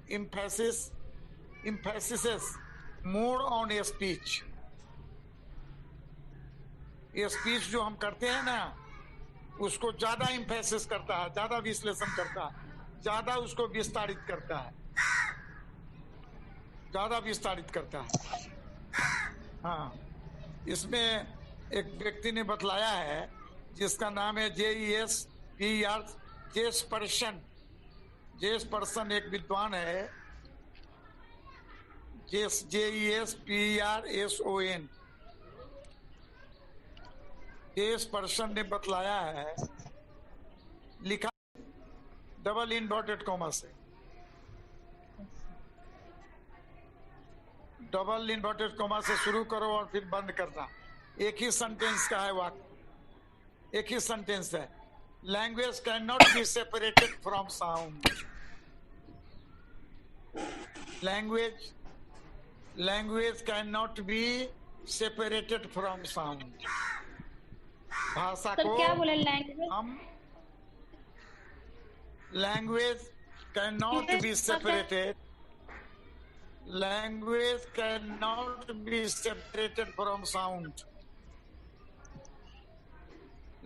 emphasis more on a speech. ये speech जो हम करते हैं ना, उसको ज्यादा इम्फेसिस करता है, ज्यादा विश्लेषण करता है, ज्यादा उसको विस्तारित करता है, ज्यादा विस्तारित करता है। हाँ, इसमें एक व्यक्ति ने बतलाया है जिसका नाम है JESPER, जेसपर्सन एक विद्वान है, JESPERSON। जेसपर्सन ने बतलाया है, लिखा डबल इन्वर्टेड कॉमा से, डबल इन्वर्टेड कॉमा से शुरू करो और फिर बंद करना। एक ही सेंटेंस का है वाक्य, एक ही सेंटेंस है। Language can not be separated from sound. Language can not be separated from sound. भाषा को क्या बोले? लैंग्वेज, हम language can not be separated, language can not be separated from sound.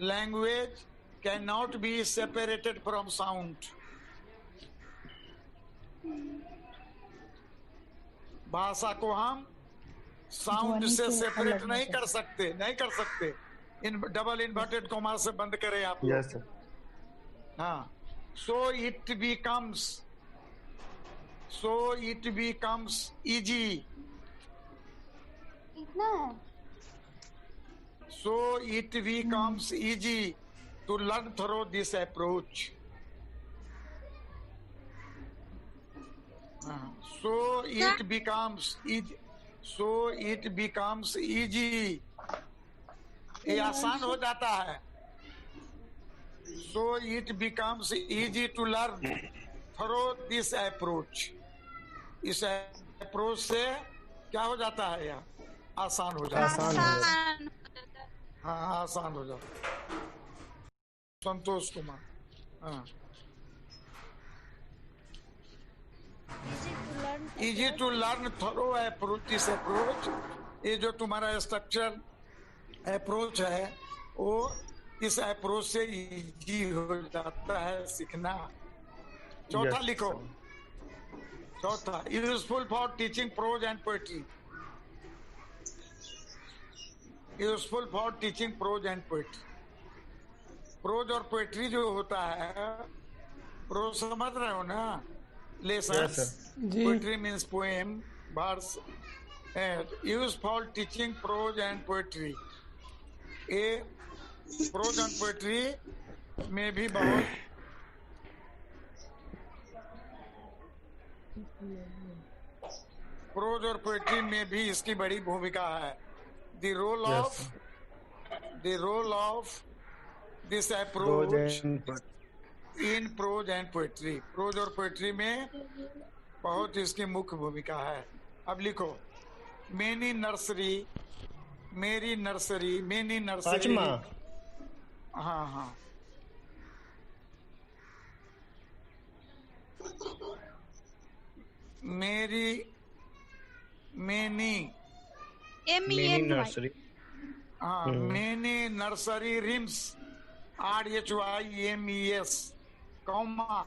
Language can not be separated from sound. भाषा को हम sound से separate नहीं कर सकते, नहीं कर सकते। इन डबल इन्वर्टेड कॉमा से बंद करें आप। Yes sir. हाँ, so it becomes easy, इतना है। so it becomes easy to learn through this approach. So it becomes easy, ये आसान हो जाता है। So it becomes easy to learn through this approach. इस अप्रोच से क्या हो जाता है यार? आसान हो जाता है। हाँ, आसान हो जाता है। संतोष कुमार। हाँ, easy to learn through approach. This approach, ये जो तुम्हारा स्ट्रक्चर अप्रोच है, वो इस अप्रोच से इजी हो जाता है सीखना। चौथा लिखो, चौथा, useful for teaching prose and poetry. Useful for teaching prose and poetry. Prose और पोएट्री जो होता है, प्रोज समझ रहे हो ना? Lessons. Poetry means poem, verse. Use for teaching prose and poetry. ये प्रोज एंड पोएट्री में भी बहुत प्रोज और पोएट्री में भी इसकी बड़ी भूमिका है। The role of this approach in prose and poetry. Prose और पोएट्री में बहुत इसकी मुख्य भूमिका है। अब लिखो, मेनी नर्सरी, मेरी नर्सरी, मेनी नर्सरी। हाँ हाँ, मेरी मेनी नर्सरी। हाँ, many nursery rhymes, RHYMES, comma,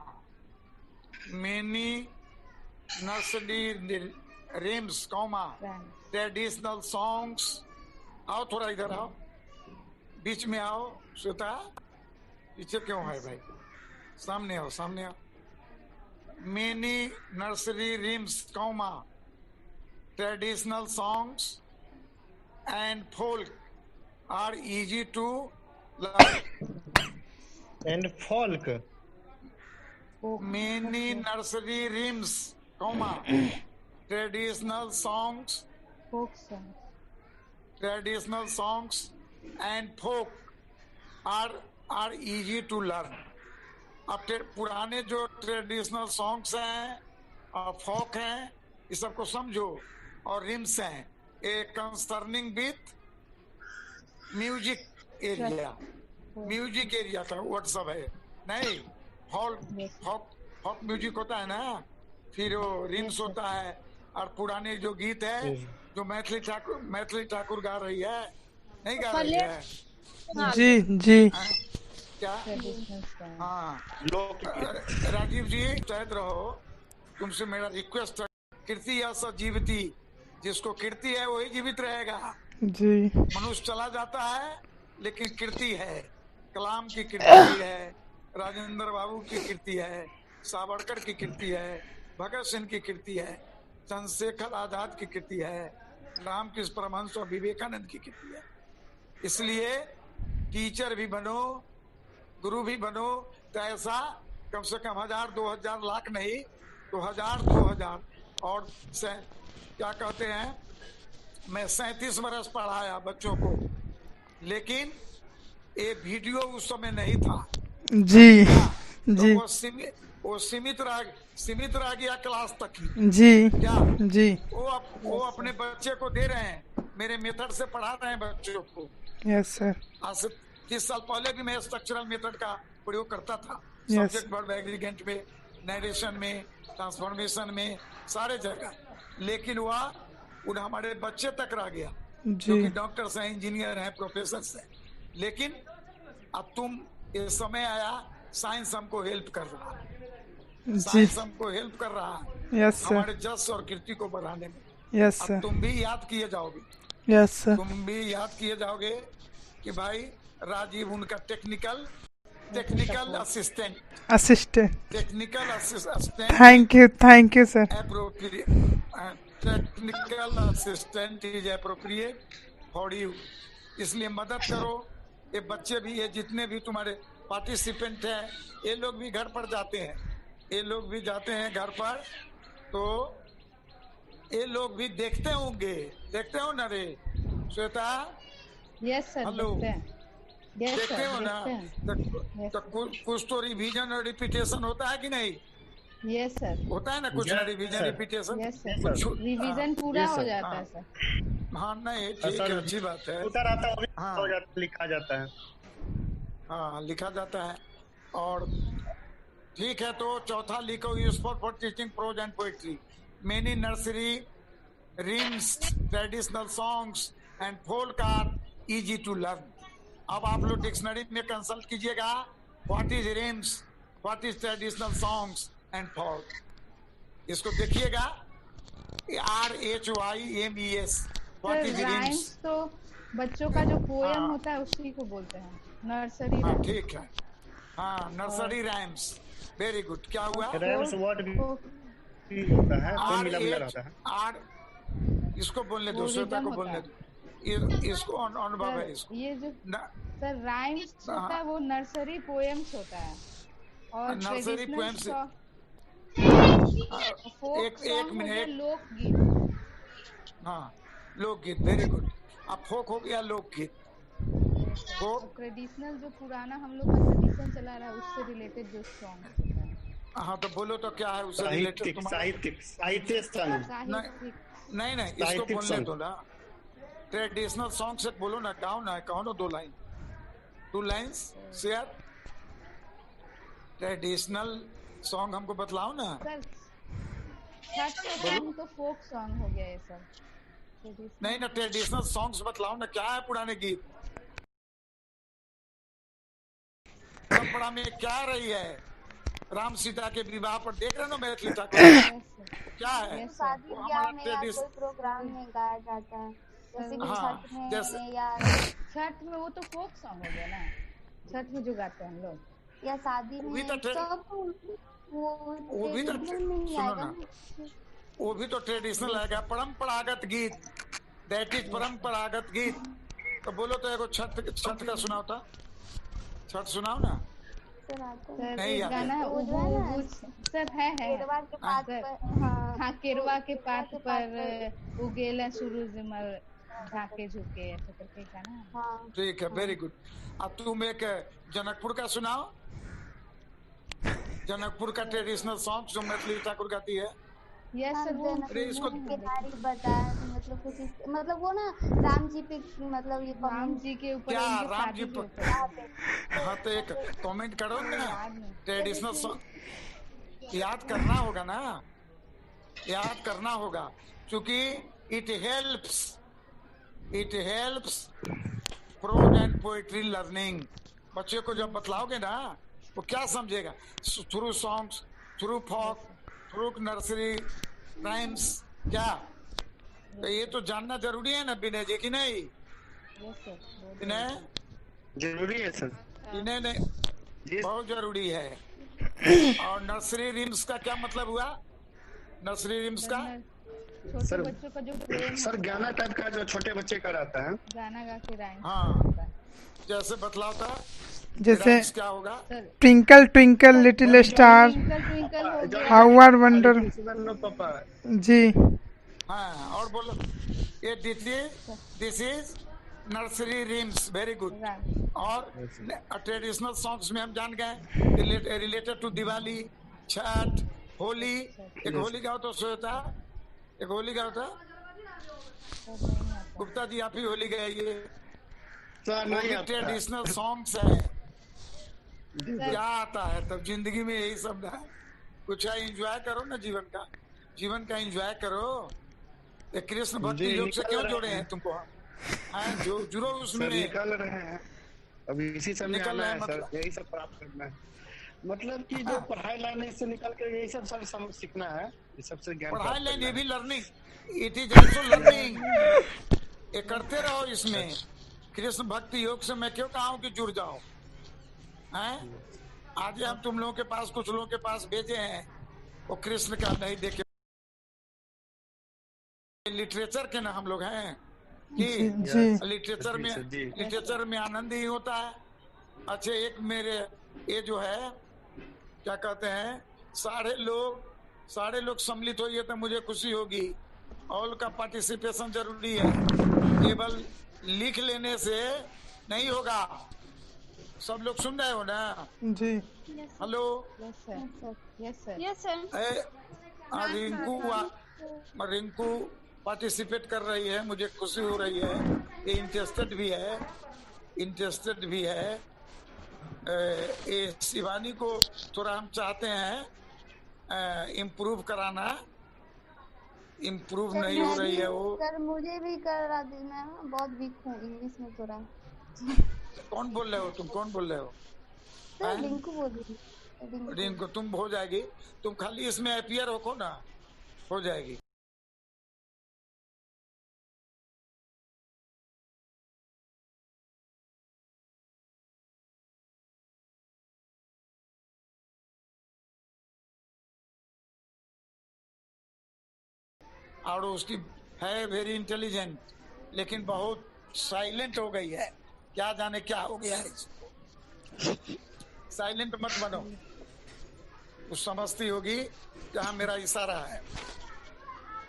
many nursery rhymes, comma, traditional songs. आओ थोड़ा इधर आओ, बीच में आओ। श्वेता, पीछे क्यों है भाई? सामने आओ, सामने आओ। Many nursery rhymes, comma, traditional songs and folk are easy to learn. And folk, many nursery rhymes, comma, traditional songs, traditional songs and folk are easy to learn. अब पुराने जो ट्रेडिशनल सॉन्ग्स हैं और फोक हैं, ये सबको समझो। और रिम्स हैं, a concerning with music area, music area का वर्ड सब है। नहीं, फोक म्यूजिक होता है ना, फिर वो रिम्स होता है, और पुराने जो गीत है जो मैथिली ठाकुर गा रही है, नहीं गा रही है? जी जी। क्या? हाँ, राजीव जी शायद रहो, तुमसे मेरा रिक्वेस्ट है, कीर्ति या सजीवती, जिसको कीर्ति है वही जीवित रहेगा जी। मनुष्य चला जाता है लेकिन कीर्ति है, कलाम की कीर्ति है, राजेंद्र बाबू की कीर्ति है, सावरकर की कीर्ति है, भगत सिंह की कीर्ति है, चंद्रशेखर आजाद की कीर्ति है, रामकृष्ण परमहंस और विवेकानंद की कीर्ति है। इसलिए टीचर भी बनो, गुरु भी बनो, तो ऐसा कम से कम 1000, 2000, लाख नहीं तो 1000, 2000 और क्या कहते हैं, मैं 37 वर्ष पढ़ाया बच्चों को, लेकिन ये वीडियो उस समय नहीं था जी जी। तो वो सीमित रह गया क्लास तक ही। जी क्या जी। वो अपने बच्चे को दे रहे हैं, मेरे मेथड से पढ़ा रहे हैं बच्चों को। Yes sir. आज से 30 साल पहले भी मैं स्ट्रक्चरल मेथड का प्रयोग करता था, Yes. सब्जेक्ट वर्ब एग्रीगेंट में, नरेशन में, ट्रांसफॉर्मेशन में, सारे जगह, लेकिन वह हमारे बच्चे तक रह गया जो कि डॉक्टर्स हैं, इंजीनियर हैं, प्रोफेसर हैं। लेकिन अब ये समय आया, साइंस हमको हेल्प कर रहा है, साइंस हमको हेल्प कर रहा है। Yes sir. हमारे जस और कीर्ति को बढ़ाने में। यस अब सर। तुम भी याद किए जाओगे, यस सर। तुम भी याद किए जाओगे कि भाई राजीव उनका technical assistant. Thank you sir. Technical assistant is appropriate for you. इसलिए मदद करो। ये बच्चे भी, ये जितने भी तुम्हारे पार्टिसिपेंट हैं, ये लोग भी घर पर जाते हैं, ये लोग भी जाते हैं घर पर, तो ये लोग भी देखते होंगे, देखते हो ना रे श्वेता? Yes sir. हेलो, देखते हो ना? तो कुछ तो रिवीजन और रिपीटेशन होता है कि नहीं? Yes sir. होता है ना कुछ revision repetition? Yes sir, revision पूरा हो जाता है सर। हाँ, नहीं ठीक है, अच्छी बात है। उतर आता है, हो जाता, लिखा जाता है। हाँ, लिखा जाता है। और ठीक है, तो चौथा लिखो, useful for teaching prose and poetry, many nursery rhymes, traditional songs and folk are easy to learn. अब आप लोग डिक्शनरी में कंसल्ट कीजिएगा, what is rhymes, what is traditional songs and folk, इसको देखिएगा, RHYMES, व्हाट इज रिम्स। तो बच्चों का जो पोएम होता है उसी को बोलते हैं नर्सरी। हाँ ठीक है, हाँ नर्सरी राइम्स, वेरी गुड। क्या हुआ? राइम्स वर्ड भी होता है, तो मिला रहता है। इसको बोलने दो, श्वेता को बोलने दो, इसको अनुभव है इसको। ये जो सर राइम्स होता है वो नर्सरी पोएम्स होता है, और नर्सरी पोएम्स एक मिनट, लोकगीत। हाँ लोकगीत, वेरी गुड। अब फोक हो गया लोकगीत, फोक ट्रेडिशनल जो पुराना हम लोग का ट्रेडिशन चला रहा है उससे रिलेटेड जो सॉन्ग। हाँ तो बोलो तो क्या है उससे रिलेटेड? नहीं, इसको बोलने दो ना, ट्रेडिशनल सॉन्ग से बोलो ना, गाओ ना, कहो ना 2 line, 2 lines share. Traditional song हमको बतलाओ ना सर। छठ तो फोक सॉन्ग हो गया है सर। नहीं ना, ट्रेडिशनल सॉन्ग्स बतलाओ ना, क्या है पुराने गीत? परंपरा में क्या रही है? राम सीता के विवाह पर देख रहे हो मैथिली ठाकुर, क्या है? शादी ब्याह में या कोई प्रोग्राम में गाया जाता है, जैसे कि छठ में या छठ में, वो तो फोक सॉन्ग हो गया ना, छठ में जो गाते हैं हम लोग, या शादी में सब वो भी तो सुनो ना, वो भी तो ट्रेडिशनल आएगा, परंपरागत गीत, दैट इज परंपरागत गीत। तो बोलो तो एगो छठ का सुनाओ था, छठ सुनाओ ना। नहीं गाना है वो सर है केरवा के पात पर, हाँ केरवा के पात पर उगेला सूरज मर झाके झुके, ऐसा करके गाना। ठीक है, वेरी गुड। अब तुम एक जनकपुर का सुनाओ, जनकपुर का ट्रेडिशनल सॉन्ग जो मैथिली ठाकुर गाती है। Yes sir. इसको मतलब वो ना राम जी पे, मतलब ये राम जी के ऊपर, क्या राम जी पर? हाँ तो एक कमेंट करो ना, ट्रेडिशनल सॉन्ग याद करना होगा ना, याद करना होगा, क्योंकि it helps prose and poetry learning. बच्चे को जब बतलाओगे ना वो क्या समझेगा, through songs, through folk, through nursery rhymes, क्या तो ये तो जानना जरूरी है ना विनय जी, कि नहीं? विनय जरूरी है सर। विनय ने बहुत जरूरी है। और नर्सरी रिम्स का क्या मतलब हुआ? नर्सरी रिम्स का छोटे बच्चों का जो प्रेम सर गाना टाइप का जो छोटे बच्चे का रहता है, गाना गा के राइम। हाँ, जैसे बतलाओ था, जैसे क्या होगा? Twinkle twinkle little star, twinkle हो गया। How are wonder. पापा जी हाँ, और बोलो। ये this is nursery rhymes, very good. और ट्रेडिशनल सॉन्ग्स में हम जान गए रिलेटेड टू दिवाली, छठ, होली। एक होली का तो होता, एक होली का होता। गुप्ता जी आप ही होली गाइए। ट्रेडिशनल सॉन्ग्स है, क्या आता है तब जिंदगी में यही सब ना। कुछ एंजॉय करो ना, जीवन का एंजॉय करो। ये कृष्ण भक्ति योग से क्यों जोड़े हैं तुमको? हाँ, जो जुड़ो उसमें। निकल रहे हैं अभी, इसी समय आना है सर, यही सब प्राप्त करना है। मतलब कि जो पढ़ाई लाइन से निकल कर यही सब सर सीखना है, ये सबसे ज्ञान। पढ़ाई लाइन ये भी learning, it is also learning. ये करते रहो इसमें। कृष्ण भक्ति योग से मैं क्यों कहा हूँ कि जुड़ जाओ। हैं, आज हम तुम लोगों के पास, कुछ लोगों के पास भेजे हैं, वो कृष्ण का नहीं देखे, लिटरेचर के ना हम लोग हैं कि लिटरेचर में आनंद ही होता है। अच्छा, एक मेरे ये जो है क्या कहते हैं, सारे लोग सम्मिलित होइए तो मुझे खुशी होगी। ऑल का पार्टिसिपेशन जरूरी है, केवल लिख लेने से नहीं होगा। सब लोग सुन रहे हो ना? जी। Hello, yes sir. Rinku participate कर रही है, मुझे खुशी हो रही है। ये इंटरेस्टेड भी है। ये शिवानी को थोड़ा हम चाहते हैं इम्प्रूव कराना। इम्प्रूव नहीं हो रही है वो। सर मुझे भी करा देना, बहुत वीक हूँ इंग्लिश में थोड़ा। कौन बोल रहे हो तुम? कौन बोल रहे हो? सर रिंकू बोल रही हूँ। रिंकू, तुम हो जाएगी, तुम खाली इसमें अपीयर हो ना, हो जाएगी। और उसकी है वेरी इंटेलिजेंट, लेकिन बहुत साइलेंट हो गई है। क्या जाने क्या हो गया है इसको। साइलेंट मत बनो, कुछ समझती होगी जहाँ मेरा इशारा है।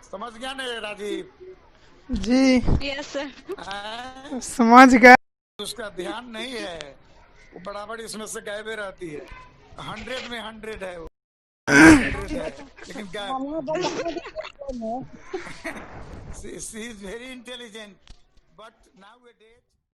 समझ गया ना राजीव जी? यस सर, समझ गए। उसका ध्यान नहीं है, वो बराबर इसमें से गायबे रहती है। 100 में 100 है वो। लेकिन she is very intelligent, but nowadays